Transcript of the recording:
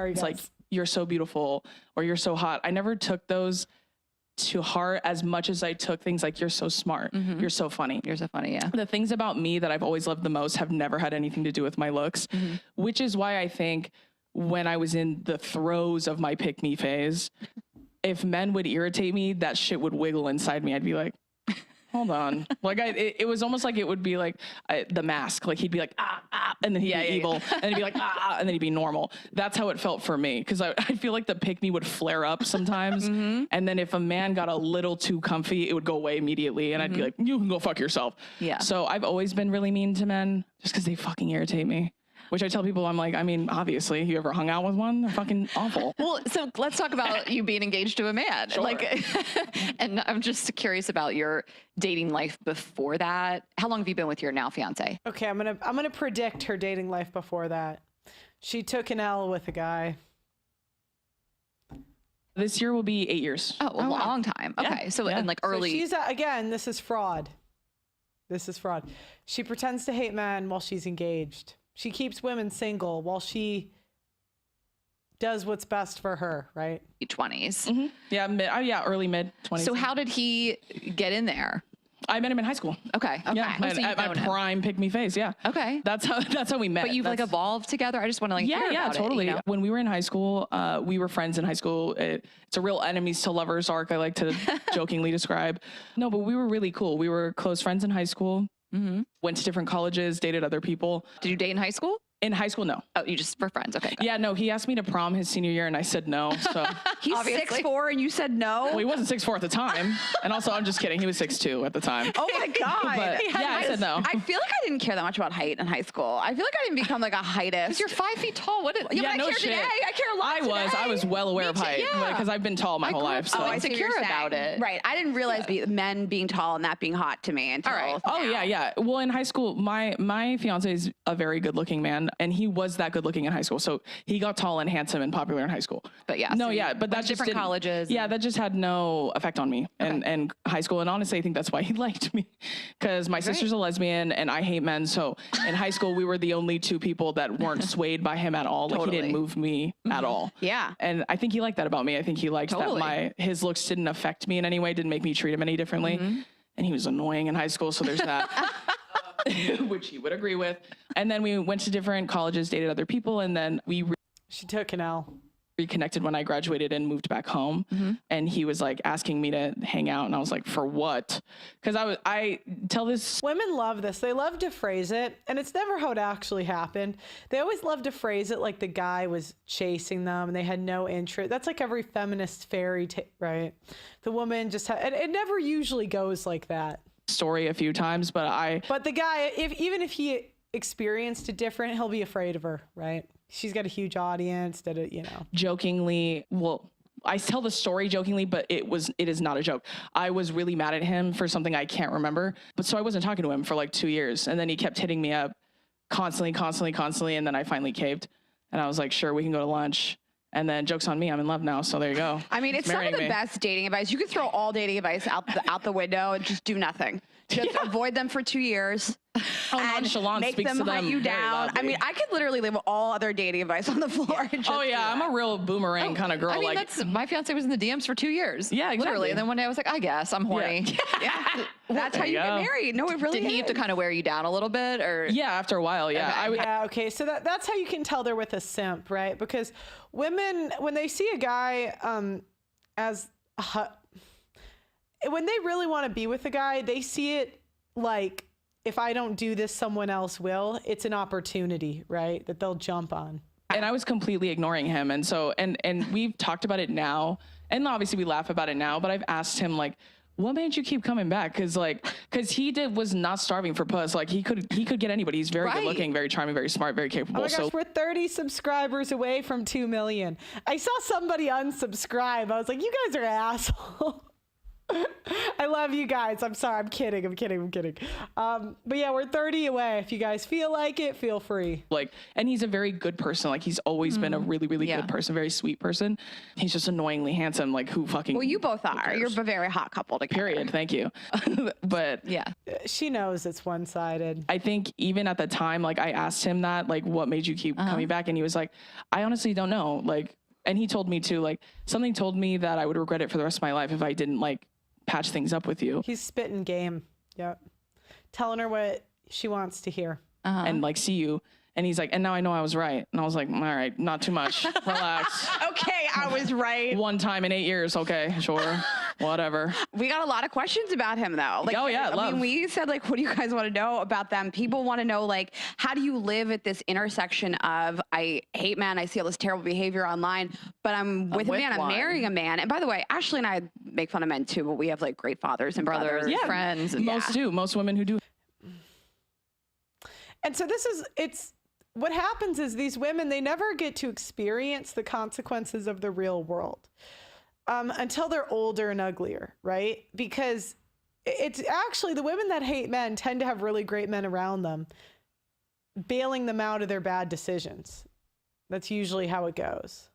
It's like, you're so beautiful or you're so hot. I never took those to heart as much as I took things like, you're so smart, you're so funny. You're so funny, yeah. The things about me that I've always loved the most have never had anything to do with my looks, which is why I think when I was in the throes of my pick-me phase, if men would irritate me, that shit would wiggle inside me. I'd be like, hold on. Like it was almost like it would be like the Mask. Like he'd be like, and then he'd be evil. And then he'd be like, and then he'd be normal. That's how it felt for me. Cause I feel like the pick me would flare up sometimes. And then if a man got a little too comfy, it would go away immediately. And I'd be like, you can go fuck yourself. Yeah. So I've always been really mean to men just cause they fucking irritate me. Which I tell people, I'm like, I mean, obviously, you ever hung out with one? They're fucking awful. Well, so let's talk about you being engaged to a man. Sure. Like, and I'm just curious about your dating life before that. How long have you been with your now fiance? Okay, I'm gonna predict her dating life before that. She took an L with a guy. This year will be 8 years. Oh, a long time. Okay, Yeah. so in like early. So she's again, this is fraud. This is fraud. She pretends to hate men while she's engaged. She keeps women single while she does what's best for her, right? 20s. Yeah, early mid 20s. So how did he get in there? I met him in high school. Okay. Yeah, So at my prime pick me phase. Yeah. Okay. That's how we met. But you've like evolved together. I just want to like hear about totally. it, you know? When we were in high school, we were friends in high school. It's a real enemies to lovers arc. I like to jokingly describe. No, but we were really cool. We were close friends in high school. Went to different colleges, dated other people. Did you date in high school? In high school, no. Oh, you just were friends. Okay. Yeah, no, he asked me to prom his senior year and I said no. So He's 6'4" and you said no? well, he wasn't 6'4" at the time. And also, I'm just kidding. He was 6'2" at the time. Oh my God. But yeah, I said no. I feel like I didn't care that much about height in high school. I feel like I didn't become like a heightist. You're 5 feet tall. What? Yeah, but I no care shit. today. I care a lot I was well aware of height because I've been tall my whole life. So. Oh, I see what you're insecure about saying. it. Right. I didn't realize men being tall and that being hot to me until right. Oh yeah. Well, in high school, my fiance is a very good looking man and he was that good looking in high school. So he got tall and handsome and popular in high school. But yeah. No, so yeah. But that just different didn't, colleges. Yeah. That just had no effect on me and high school. And honestly, I think that's why he liked me because my sister's a lesbian and I hate men. So in high school, we were the only two people that weren't swayed by him at all. Like he didn't move me at all. Yeah. And I think he liked that about me. I think he liked that his looks didn't affect me in any way, didn't make me treat him any differently. And he was annoying in high school. So there's that. Which he would agree with. And then we went to different colleges, dated other people, and then She took an L. reconnected when I graduated and moved back home. And he was like asking me to hang out, and I was like, for what? Because I tell this. Women love this. They love to phrase it, and it's never how it actually happened. They always love to phrase it like the guy was chasing them and they had no interest. That's like every feminist fairy tale, right? The woman just had, it never usually goes like that. Story a few times, but the guy, even if he experienced it different, he'll be afraid of her, right? She's got a huge audience that, jokingly, well, I tell the story jokingly, but it is not a joke. I was really mad at him for something I can't remember. But so I wasn't talking to him for like 2 years. And then he kept hitting me up constantly. And then I finally caved. And I was like, sure, we can go to lunch. And then joke's on me, I'm in love now. So there you go. I mean, it's some of the best dating advice. You could throw all dating advice out the window and just do nothing. Just avoid them for 2 years. Nonchalant make speaks them to them hunt you very down. loudly. I mean, I could literally leave all other dating advice on the floor. And just I'm a real boomerang kind of girl. I mean, my fiance was in the DMs for 2 years. Yeah, exactly. Literally. And then one day I was like, I guess I'm horny. Yeah. That's how you get married. No, it really Did he have to kind of wear you down a little bit, or? Yeah, after a while, yeah. Okay. So that's how you can tell they're with a simp, right? Because women, when they see a guy when they really want to be with a guy, they see it like, if I don't do this, someone else will. It's an opportunity, right? That they'll jump on. And I was completely ignoring him. And so, and we've talked about it now. And obviously we laugh about it now, but I've asked him like, what made you keep coming back? Cause he was not starving for puss. Like he could get anybody. He's very good looking, very charming, very smart, very capable. Oh my gosh, we're 30 subscribers away from 2 million. I saw somebody unsubscribe. I was like, you guys are assholes. I love you guys. I'm sorry. I'm kidding. But yeah, we're 30 away. If you guys feel like it, feel free. Like, and he's a very good person. Like, he's always been a really, really Yeah. good person, very sweet person. He's just annoyingly handsome. Like, who fucking. Well, you both are. You're a very hot couple together. Period. Thank you. But Yeah. She knows it's one-sided. I think even at the time, like, I asked him that, like, what made you keep coming back? And he was like, I honestly don't know. Like, and he told me too, like, something told me that I would regret it for the rest of my life if I didn't, like, patch things up with you He's spitting game. Yep. Telling her what she wants to hear. and, like, see you. And he's like, and now I know I was right. And I was like, all right, not too much. Relax. Okay, I was right. One time in 8 years. Okay, sure. Whatever. We got a lot of questions about him though. Like, Oh, yeah, I love. mean, we said like, what do you guys want to know about them? People want to know like, how do you live at this intersection of I hate men, I see all this terrible behavior online, but I'm with a with man, I'm one. marrying a man. And by the way, Ashley and I make fun of men too, but we have like great fathers and brothers. Brothers, friends. And Most do. Most women who do. And so it's what happens is these women, they never get to experience the consequences of the real world until they're older and uglier, right? Because it's actually the women that hate men tend to have really great men around them, bailing them out of their bad decisions. That's usually how it goes.